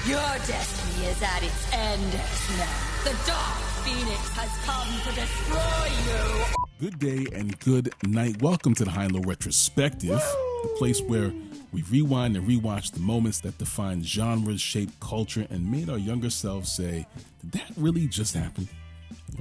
Your destiny is at its end, X-Men. The Dark Phoenix has come to destroy you. Good day and good night. Welcome to the High and Low Retrospective, the place where we rewind and rewatch the moments that defined genres, shaped culture, and made our younger selves say, did that really just happen?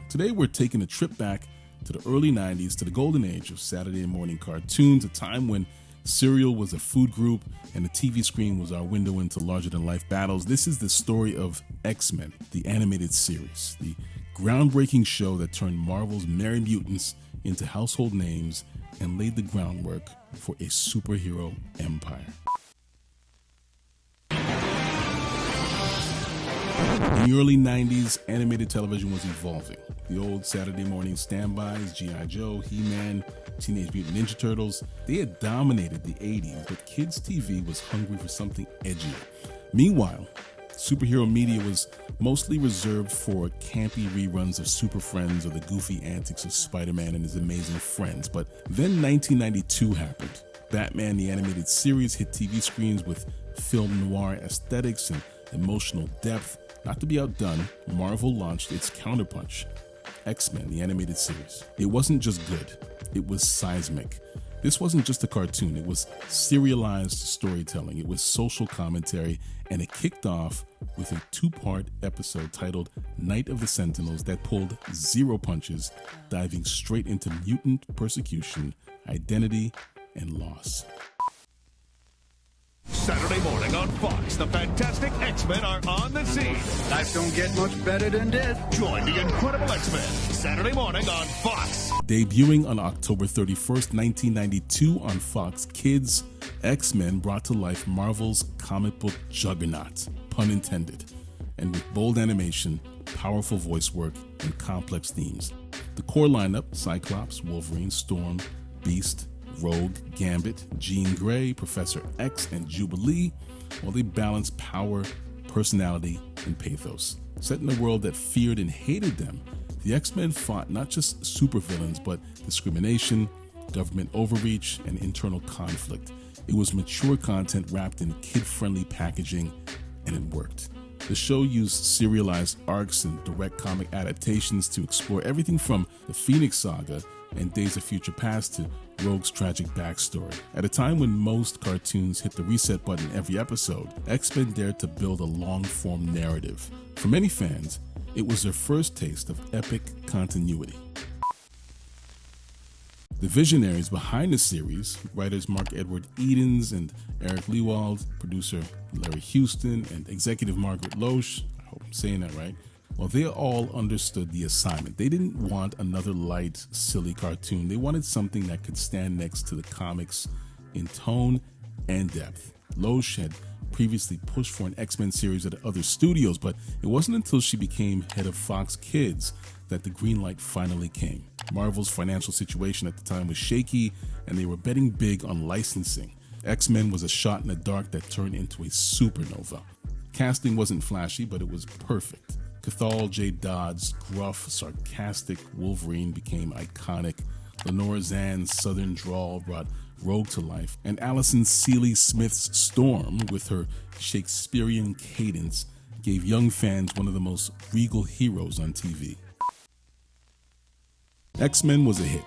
Today we're taking a trip back to the early 90s, to the golden age of Saturday morning cartoons, a time when cereal was a food group and the TV screen was our window into larger-than-life battles. This is the story of X-Men, the animated series, the groundbreaking show that turned Marvel's Merry Mutants into household names and laid the groundwork for a superhero empire. In the early 90s, animated television was evolving. The old Saturday morning standbys, G.I. Joe, He-Man, Teenage Mutant Ninja Turtles, they had dominated the 80s, but kids' TV was hungry for something edgier. Meanwhile, superhero media was mostly reserved for campy reruns of Super Friends or the goofy antics of Spider-Man and his amazing friends. But then 1992 happened. Batman the Animated Series hit TV screens with film noir aesthetics and emotional depth. Not to be outdone, Marvel launched its counterpunch, X-Men, the Animated Series. It wasn't just good, it was seismic. This wasn't just a cartoon, it was serialized storytelling, it was social commentary, and it kicked off with a two-part episode titled Night of the Sentinels that pulled zero punches, diving straight into mutant persecution, identity, and loss. Saturday morning on Fox, the Fantastic X-Men are on the scene. Life don't get much better than this. Join the Incredible X-Men, Saturday morning on Fox. Debuting on October 31st, 1992 on Fox Kids, X-Men brought to life Marvel's comic book juggernaut, pun intended, and with bold animation, powerful voice work, and complex themes. The core lineup, Cyclops, Wolverine, Storm, Beast, Rogue, Gambit, Jean Grey, Professor X, and Jubilee, while they balance power, personality, and pathos. Set in a world that feared and hated them, the X-Men fought not just supervillains, but discrimination, government overreach, and internal conflict. It was mature content wrapped in kid-friendly packaging, and it worked. The show used serialized arcs and direct comic adaptations to explore everything from the Phoenix Saga and Days of Future Past to Rogue's tragic backstory. At a time when most cartoons hit the reset button every episode, X-Men dared to build a long-form narrative. For many fans, it was their first taste of epic continuity. The visionaries behind the series, writers Mark Edward Edens and Eric Lewald, producer Larry Houston, and executive Margaret Loesch, I hope I'm saying that right, well, they all understood the assignment. They didn't want another light, silly cartoon. They wanted something that could stand next to the comics in tone and depth. Loesch had previously pushed for an X-Men series at other studios, but it wasn't until she became head of Fox Kids that the green light finally came. Marvel's financial situation at the time was shaky, and they were betting big on licensing. X-Men was a shot in the dark that turned into a supernova. Casting wasn't flashy, but it was perfect. Cathal J. Dodd's gruff, sarcastic Wolverine became iconic. Lenore Zan's southern drawl brought Rogue to life, and Alison Seeley Smith's Storm, with her Shakespearean cadence, gave young fans one of the most regal heroes on TV. X-Men was a hit.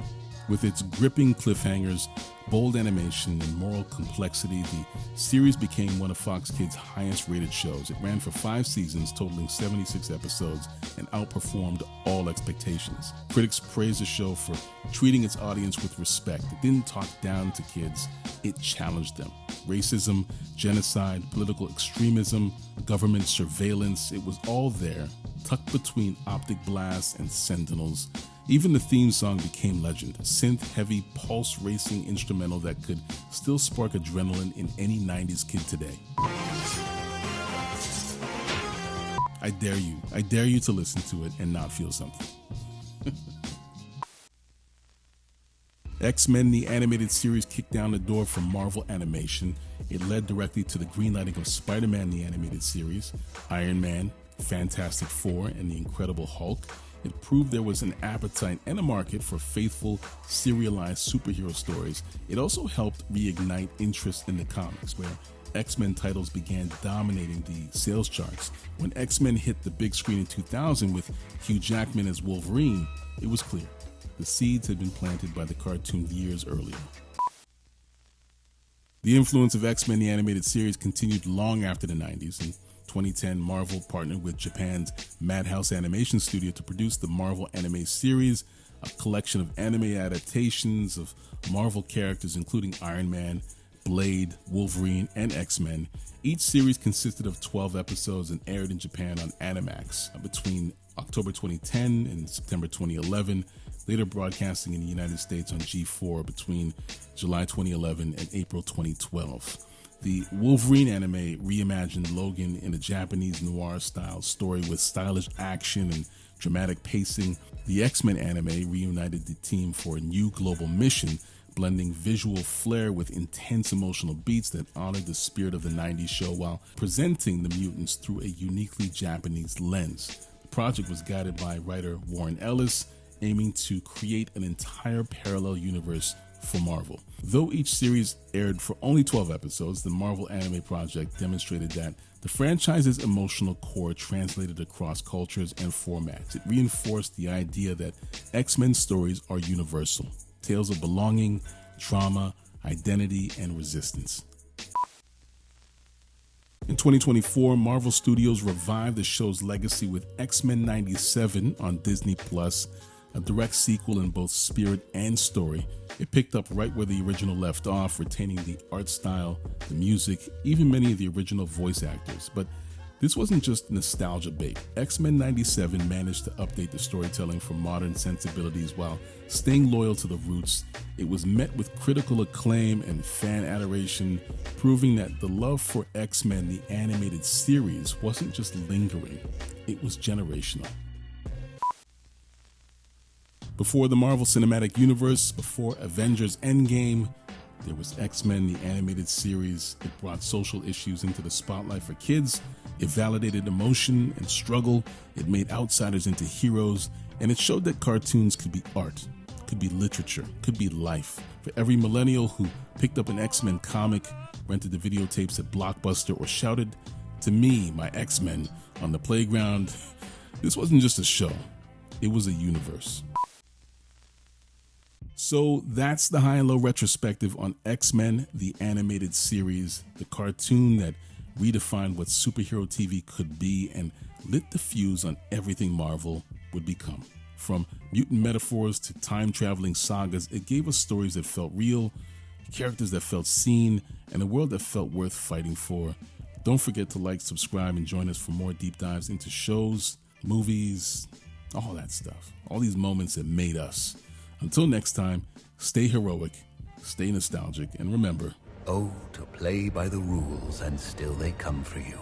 With its gripping cliffhangers, bold animation, and moral complexity, the series became one of Fox Kids' highest-rated shows. It ran for 5 seasons, totaling 76 episodes, and outperformed all expectations. Critics praised the show for treating its audience with respect. It didn't talk down to kids, it challenged them. Racism, genocide, political extremism, government surveillance, it was all there, tucked between optic blasts and sentinels. Even the theme song became legend, a synth-heavy, pulse-racing instrumental that could still spark adrenaline in any 90s kid today. I dare you to listen to it and not feel something. X-Men, the animated series, kicked down the door for Marvel Animation. It led directly to the greenlighting of Spider-Man, the animated series, Iron Man, Fantastic Four, and the Incredible Hulk. It proved there was an appetite and a market for faithful, serialized superhero stories. It also helped reignite interest in the comics, where X-Men titles began dominating the sales charts. When X-Men hit the big screen in 2000 with Hugh Jackman as Wolverine, it was clear the seeds had been planted by the cartoon years earlier. The influence of X-Men the animated series continued long after the 90s. In 2010, Marvel partnered with Japan's Madhouse Animation Studio to produce the Marvel Anime series, a collection of anime adaptations of Marvel characters including Iron Man, Blade, Wolverine, and X-Men. Each series consisted of 12 episodes and aired in Japan on Animax between October 2010 and September 2011, later broadcasting in the United States on G4 between July 2011 and April 2012. The Wolverine anime reimagined Logan in a Japanese noir-style story with stylish action and dramatic pacing. The X-Men anime reunited the team for a new global mission, blending visual flair with intense emotional beats that honored the spirit of the 90s show while presenting the mutants through a uniquely Japanese lens. The project was guided by writer Warren Ellis, aiming to create an entire parallel universe for Marvel. Though each series aired for only 12 episodes, the Marvel Anime Project demonstrated that the franchise's emotional core translated across cultures and formats. It reinforced the idea that X-Men stories are universal, tales of belonging, trauma, identity, and resistance. In 2024, Marvel Studios revived the show's legacy with X-Men 97 on Disney+, a direct sequel in both spirit and story. It picked up right where the original left off, retaining the art style, the music, even many of the original voice actors. But this wasn't just nostalgia bait. X-Men 97 managed to update the storytelling for modern sensibilities while staying loyal to the roots. It was met with critical acclaim and fan adoration, proving that the love for X-Men, the animated series, wasn't just lingering, it was generational. Before the Marvel Cinematic Universe, before Avengers Endgame, there was X-Men, the animated series. It brought social issues into the spotlight for kids. It validated emotion and struggle. It made outsiders into heroes. And it showed that cartoons could be art, could be literature, could be life. For every millennial who picked up an X-Men comic, rented the videotapes at Blockbuster, or shouted, "To me, my X-Men," on the playground, this wasn't just a show. It was a universe. So that's the High and Low Retrospective on X-Men, the animated series, the cartoon that redefined what superhero TV could be and lit the fuse on everything Marvel would become. From mutant metaphors to time-traveling sagas, it gave us stories that felt real, characters that felt seen, and a world that felt worth fighting for. Don't forget to like, subscribe, and join us for more deep dives into shows, movies, all that stuff. All these moments that made us. Until next time, stay heroic, stay nostalgic, and remember, oh, to play by the rules and still they come for you.